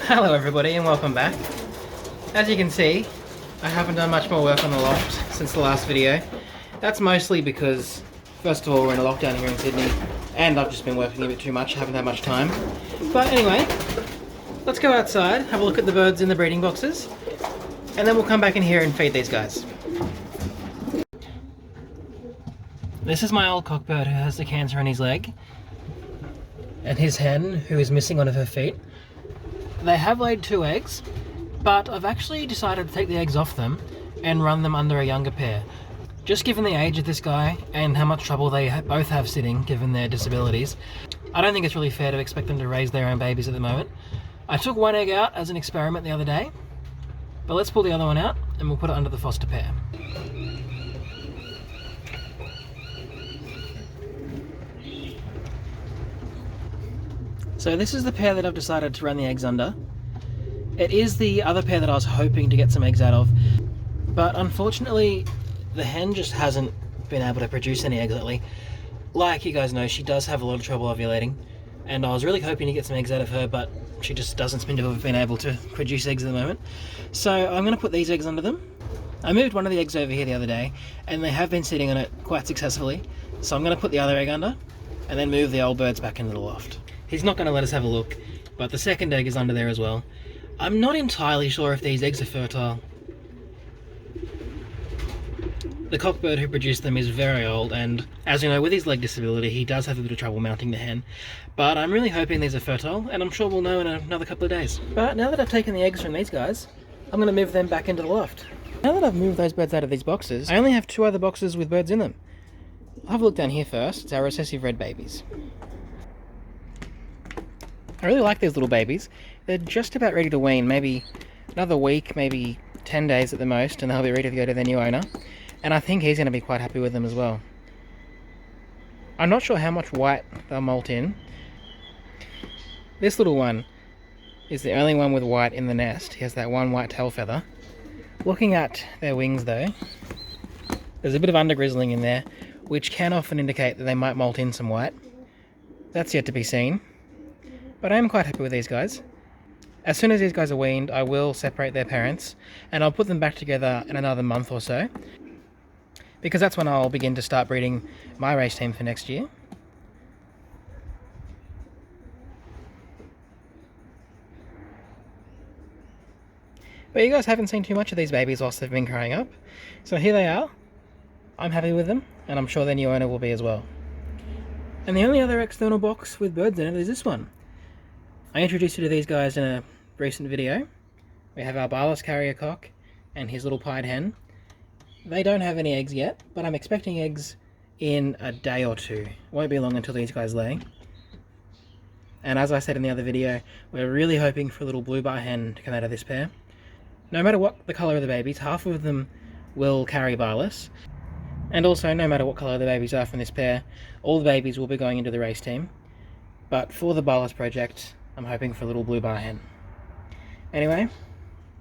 Hello everybody and welcome back. As you can see, I haven't done much more work on the loft since the last video. That's mostly because, first of all, we're in a lockdown here in Sydney and I've just been working a bit too much, haven't had much time. But anyway, let's go outside, have a look at the birds in the breeding boxes, and then we'll come back in here and feed these guys. This is my old cockbird who has the cancer in his leg, and his hen who is missing one of her feet. They have laid 2 eggs, but I've actually decided to take the eggs off them and run them under a younger pair. Just given the age of this guy and how much trouble they both have sitting given their disabilities, I don't think it's really fair to expect them to raise their own babies at the moment. I took one egg out as an experiment the other day, but let's pull the other one out and we'll put it under the foster pair. So this is the pair that I've decided to run the eggs under. It is the other pair that I was hoping to get some eggs out of, but unfortunately the hen just hasn't been able to produce any eggs lately. Like you guys know, she does have a lot of trouble ovulating, and I was really hoping to get some eggs out of her, but she just doesn't seem to have been able to produce eggs at the moment. So I'm going to put these eggs under them. I moved one of the eggs over here the other day, and they have been sitting on it quite successfully, so I'm going to put the other egg under, and then move the old birds back into the loft. He's not going to let us have a look, but the second egg is under there as well. I'm not entirely sure if these eggs are fertile. The cockbird who produced them is very old, and as you know, with his leg disability, he does have a bit of trouble mounting the hen. But I'm really hoping these are fertile, and I'm sure we'll know in another couple of days. But now that I've taken the eggs from these guys, I'm going to move them back into the loft. Now that I've moved those birds out of these boxes, I only have 2 other boxes with birds in them. I'll have a look down here first. It's our recessive red babies. I really like these little babies. They're just about ready to wean, maybe another week, maybe 10 days at the most, and they'll be ready to go to their new owner. And I think he's going to be quite happy with them as well. I'm not sure how much white they'll molt in. This little one is the only one with white in the nest. He has that one white tail feather. Looking at their wings though, there's a bit of undergrizzling in there, which can often indicate that they might molt in some white. That's yet to be seen. But I am quite happy with these guys. As soon as these guys are weaned, I will separate their parents, and I'll put them back together in another month or so, because that's when I'll begin to start breeding my race team for next year. But you guys haven't seen too much of these babies whilst they've been growing up, so here they are. I'm happy with them, and I'm sure their new owner will be as well. And the only other external box with birds in it is this one. I introduced you to these guys in a recent video. We have our barless carrier cock and his little pied hen. They don't have any eggs yet, but I'm expecting eggs in a day or 2. Won't be long until these guys lay. And as I said in the other video, we're really hoping for a little blue bar hen to come out of this pair. No matter what the colour of the babies, half of them will carry barless. And also, no matter what colour the babies are from this pair, all the babies will be going into the race team. But for the barless project, I'm hoping for a little blue bar hen. Anyway,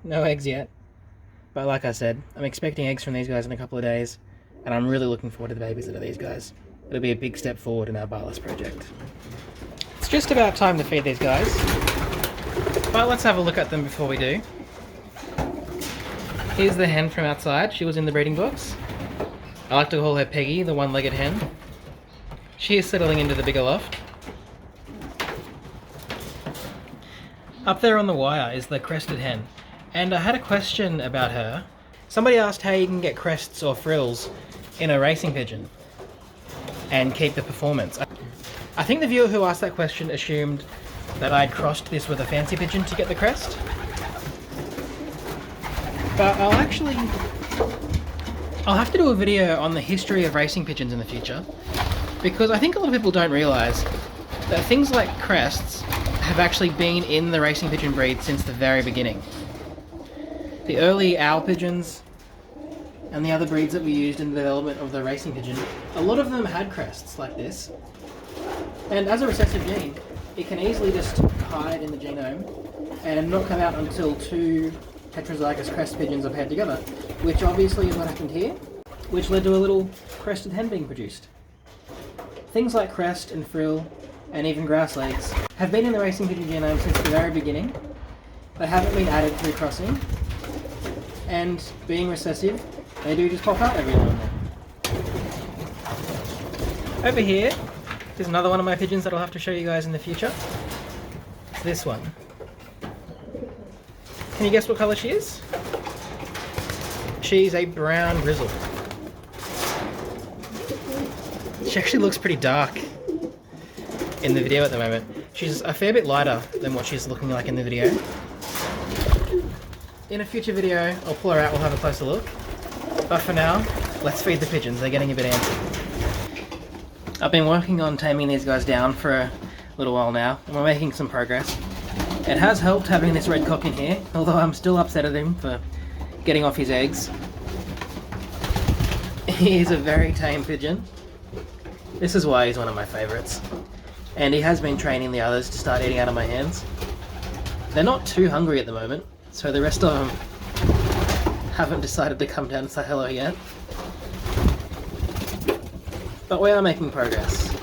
no eggs yet. But like I said, I'm expecting eggs from these guys in a couple of days, and I'm really looking forward to the babies out of these guys. It'll be a big step forward in our barless project. It's just about time to feed these guys, but let's have a look at them before we do. Here's the hen from outside. She was in the breeding box. I like to call her Peggy, the one-legged hen. She is settling into the bigger loft. Up there on the wire is the crested hen, and I had a question about her. Somebody asked how you can get crests or frills in a racing pigeon and keep the performance. I think the viewer who asked that question assumed that I'd crossed this with a fancy pigeon to get the crest. But I'll have to do a video on the history of racing pigeons in the future, because I think a lot of people don't realise that things like crests have actually been in the racing pigeon breed since the very beginning. The early owl pigeons and the other breeds that we used in the development of the racing pigeon, a lot of them had crests like this. And as a recessive gene, it can easily just hide in the genome and not come out until 2 heterozygous crest pigeons are paired together, which obviously is what happened here, which led to a little crested hen being produced. Things like crest and frill and even grass legs have been in the racing pigeon genome since the very beginning, They haven't been added through crossing, and being recessive, they do just pop out every now and then. Over here is another one of my pigeons that I'll have to show you guys in the future. It's this one. Can you guess what colour she is? She's a brown grizzle. She actually looks pretty dark in the video at the moment. She's a fair bit lighter than what she's looking like in the video. In a future video, I'll pull her out, we'll have a closer look. But for now, let's feed the pigeons, they're getting a bit antsy. I've been working on taming these guys down for a little while now, and we're making some progress. It has helped having this red cock in here, although I'm still upset at him for getting off his eggs. He is a very tame pigeon. This is why he's one of my favourites. And he has been training the others to start eating out of my hands. They're not too hungry at the moment, so the rest of them haven't decided to come down and say hello yet. But we are making progress,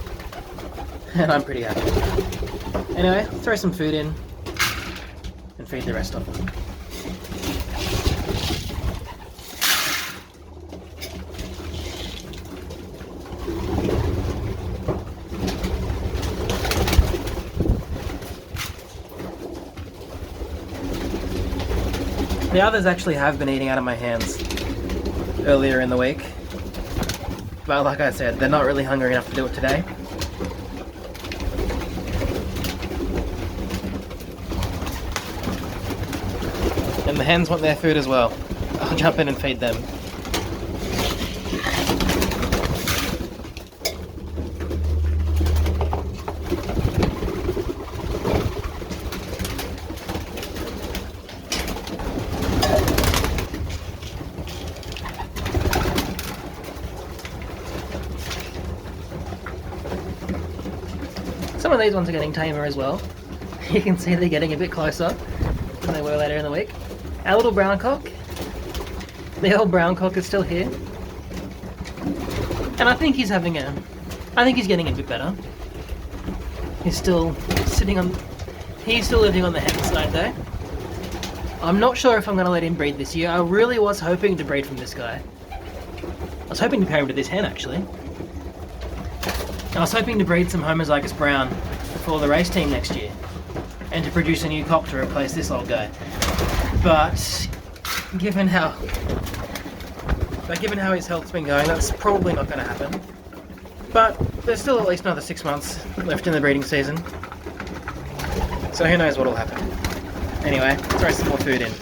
and I'm pretty happy. Anyway, throw some food in and feed the rest of them. The others actually have been eating out of my hands earlier in the week, but like I said, they're not really hungry enough to do it today. And the hens want their food as well. I'll jump in and feed them. Some of these ones are getting tamer as well. You can see they're getting a bit closer than they were later in the week. Our little brown cock, the old brown cock is still here. And I think he's getting a bit better. He's still living on the hen side though. I'm not sure if I'm going to let him breed this year. I really was hoping to breed from this guy. I was hoping to pair him to this hen actually. I was hoping to breed some homozygous brown for the race team next year and to produce a new cock to replace this old guy. But given how his health's been going, that's probably not going to happen. But there's still at least another 6 months left in the breeding season, so who knows what'll happen. Anyway, let's throw some more food in.